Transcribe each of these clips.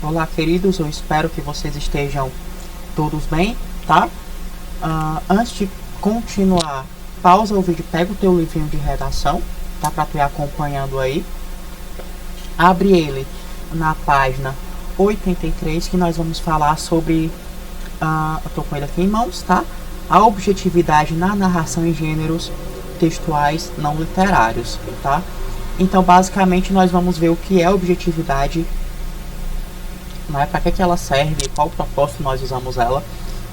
Olá, queridos, eu espero que vocês estejam todos bem, tá? Antes de continuar, pausa o vídeo, pega o teu livrinho de redação, tá? Pra tu ir acompanhando aí. Abre ele na página 83, que nós vamos falar sobre, eu tô com ele aqui em mãos, tá? A objetividade na narração em gêneros textuais não literários, tá? Então, basicamente, nós vamos ver o que é objetividade, né? Para que ela serve, qual propósito nós usamos ela,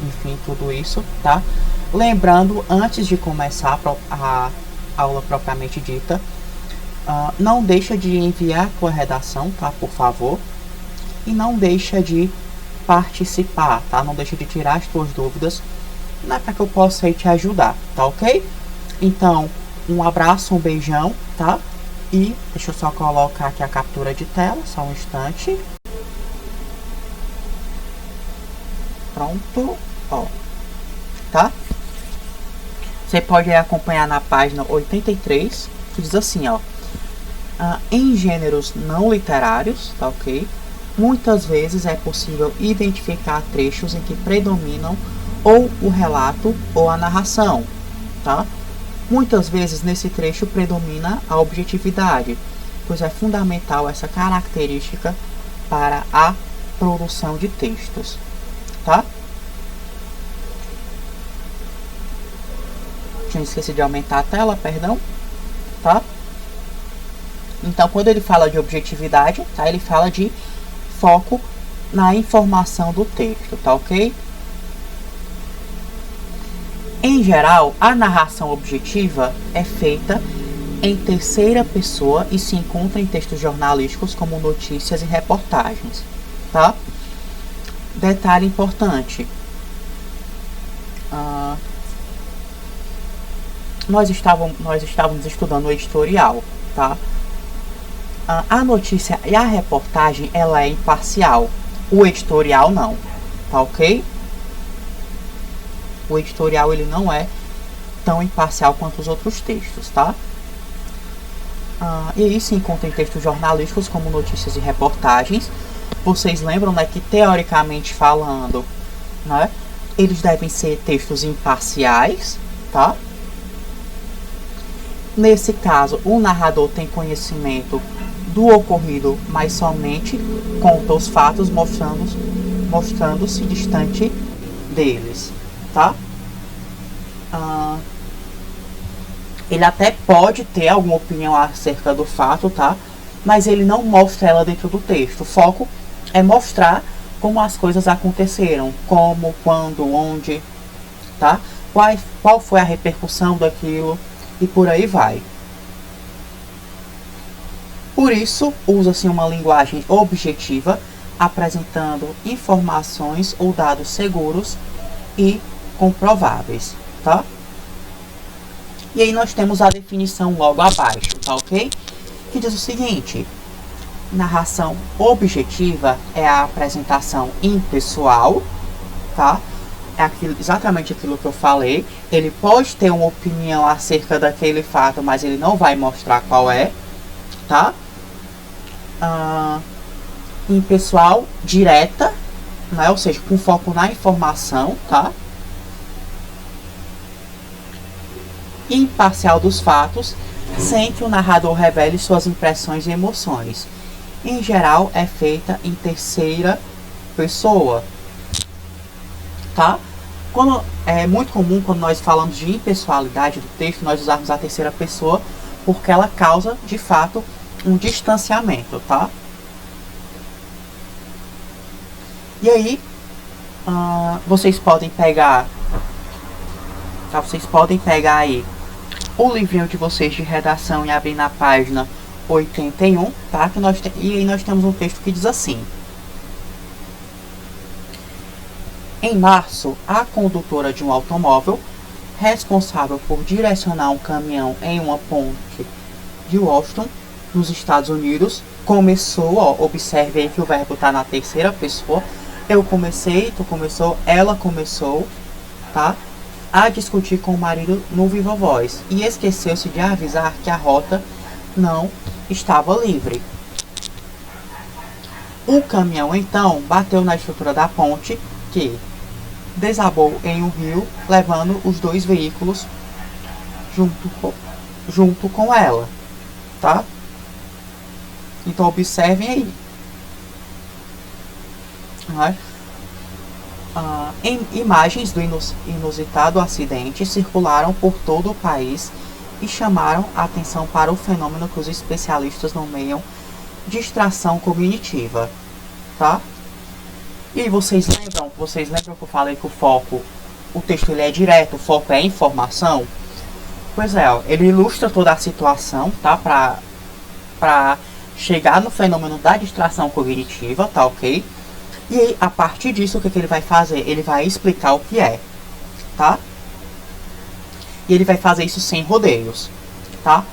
enfim, tudo isso, tá? Lembrando, antes de começar a aula propriamente dita, não deixa de enviar a tua redação, tá? Por favor. E não deixa de participar, tá? Não deixa de tirar as tuas dúvidas, né? Para que eu possa aí te ajudar, tá ok? Então, um abraço, um beijão, tá? E deixa eu só colocar aqui a captura de tela, só um instante. Pronto, ó, tá? Você pode acompanhar na página 83, que diz assim, ó. Em gêneros não literários, tá ok? Muitas vezes é possível identificar trechos em que predominam ou o relato ou a narração, tá? Muitas vezes nesse trecho predomina a objetividade, pois é fundamental essa característica para a produção de textos, tá? Tinha esquecido de aumentar a tela, perdão, tá? Então, quando ele fala de objetividade, tá? Ele fala de foco na informação do texto, tá ok? Em geral, a narração objetiva é feita em terceira pessoa e se encontra em textos jornalísticos como notícias e reportagens, tá? Detalhe importante. Nós estávamos estudando o editorial, tá? A notícia e a reportagem, ela é imparcial. O editorial não, tá ok? O editorial, ele não é tão imparcial quanto os outros textos, tá? E aí se encontra em textos jornalísticos como notícias e reportagens. Vocês lembram, né, que teoricamente falando, né, eles devem ser textos imparciais, tá? Nesse caso, o narrador tem conhecimento do ocorrido, mas somente conta os fatos, mostrando-se distante deles, tá? Ele até pode ter alguma opinião acerca do fato, tá? Mas ele não mostra ela dentro do texto. O foco é mostrar como as coisas aconteceram, como, quando, onde, tá? Qual foi a repercussão daquilo e por aí vai. Por isso, usa-se uma linguagem objetiva, apresentando informações ou dados seguros e comprováveis, tá? E aí nós temos a definição logo abaixo, tá ok? Que diz o seguinte: narração objetiva é a apresentação impessoal, tá? É exatamente aquilo que eu falei. Ele pode ter uma opinião acerca daquele fato, mas ele não vai mostrar qual é, tá? Impessoal, direta, né? Ou seja, com foco na informação, tá? Imparcial dos fatos, sem que o narrador revele suas impressões e emoções. Em geral, é feita em terceira pessoa, tá? É muito comum, quando nós falamos de impessoalidade do texto, nós usarmos a terceira pessoa, porque ela causa, de fato, um distanciamento, tá? E aí, vocês podem pegar aí o livrinho de vocês de redação e abrir na página 81, tá? E aí nós temos um texto que diz assim: em março, a condutora de um automóvel, responsável por direcionar um caminhão em uma ponte de Washington, nos Estados Unidos, começou, ó, observe aí que o verbo está na terceira pessoa. Eu comecei, tu começou, ela começou, tá? A discutir com o marido no viva voz e esqueceu-se de avisar que a rota não estava livre. O caminhão então bateu na estrutura da ponte, que desabou em um rio, levando os dois veículos junto com ela, tá? Então observem aí. Em imagens do inusitado acidente circularam por todo o país e chamaram a atenção para o fenômeno que os especialistas nomeiam distração cognitiva, tá? E vocês lembram que eu falei que o texto ele é direto, o foco é informação? Pois é, ó, ele ilustra toda a situação, tá? Para chegar no fenômeno da distração cognitiva, tá ok? E aí, a partir disso, o que ele vai fazer? Ele vai explicar o que é, tá? E ele vai fazer isso sem rodeios, tá?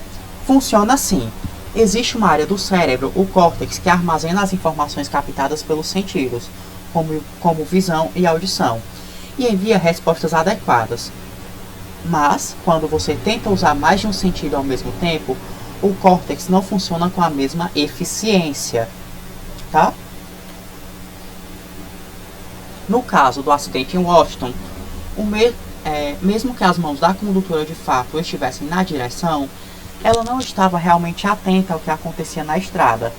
Funciona assim. Existe uma área do cérebro, o córtex, que armazena as informações captadas pelos sentidos, como visão e audição, e envia respostas adequadas. Mas, quando você tenta usar mais de um sentido ao mesmo tempo, o córtex não funciona com a mesma eficiência, tá? No caso do acidente em Washington, mesmo que as mãos da condutora de fato estivessem na direção, ela não estava realmente atenta ao que acontecia na estrada.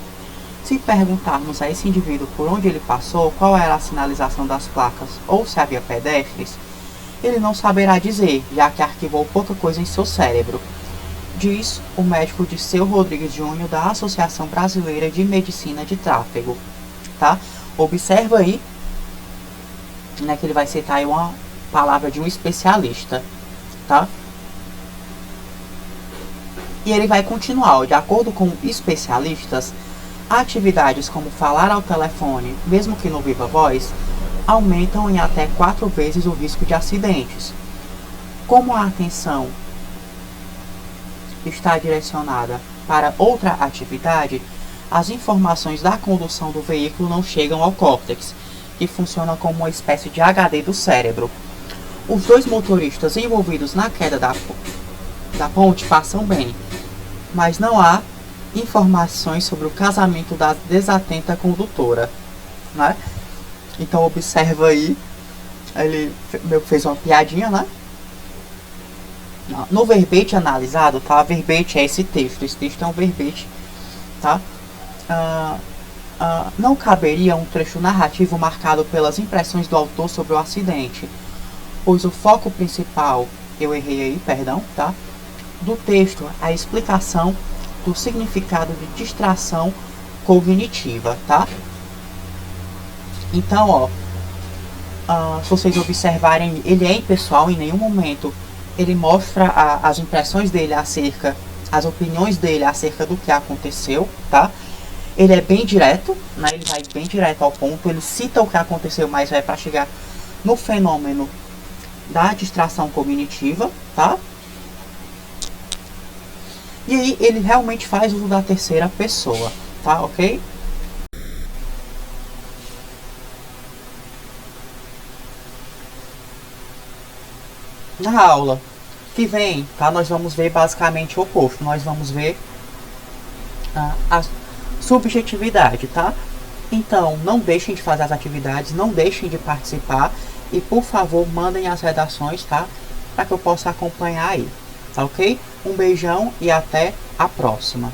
Se perguntarmos a esse indivíduo por onde ele passou, qual era a sinalização das placas ou se havia pedestres, ele não saberá dizer, já que arquivou pouca coisa em seu cérebro. Diz o médico Dirceu Rodrigues Júnior da Associação Brasileira de Medicina de Tráfego. Tá? Observa aí, né, que ele vai citar aí uma palavra de um especialista, tá? E ele vai continuar, de acordo com especialistas, atividades como falar ao telefone, mesmo que no viva voz, aumentam em até 4 vezes o risco de acidentes. Como a atenção está direcionada para outra atividade, as informações da condução do veículo não chegam ao córtex, que funciona como uma espécie de HD do cérebro. Os dois motoristas envolvidos na queda da ponte passam bem, mas não há informações sobre o casamento da desatenta condutora, né? Então observa aí, ele meio que fez uma piadinha, né? No verbete analisado, tá? Verbete é esse texto é um verbete, tá? Não caberia um trecho narrativo marcado pelas impressões do autor sobre o acidente, pois o foco principal, tá? Do texto é a explicação do significado de distração cognitiva, tá? Então, se vocês observarem, ele é impessoal, em nenhum momento ele mostra as impressões dele as opiniões dele acerca do que aconteceu, tá? Ele é bem direto, né? Ele vai bem direto ao ponto, ele cita o que aconteceu, mas é para chegar no fenômeno da distração cognitiva, tá? E aí ele realmente faz uso da terceira pessoa, tá? Ok? Na aula que vem, tá? Nós vamos ver basicamente o oposto. Nós vamos ver a subjetividade, tá? Então, não deixem de fazer as atividades, não deixem de participar e, por favor, mandem as redações, tá? Para que eu possa acompanhar aí, tá ok? Um beijão e até a próxima.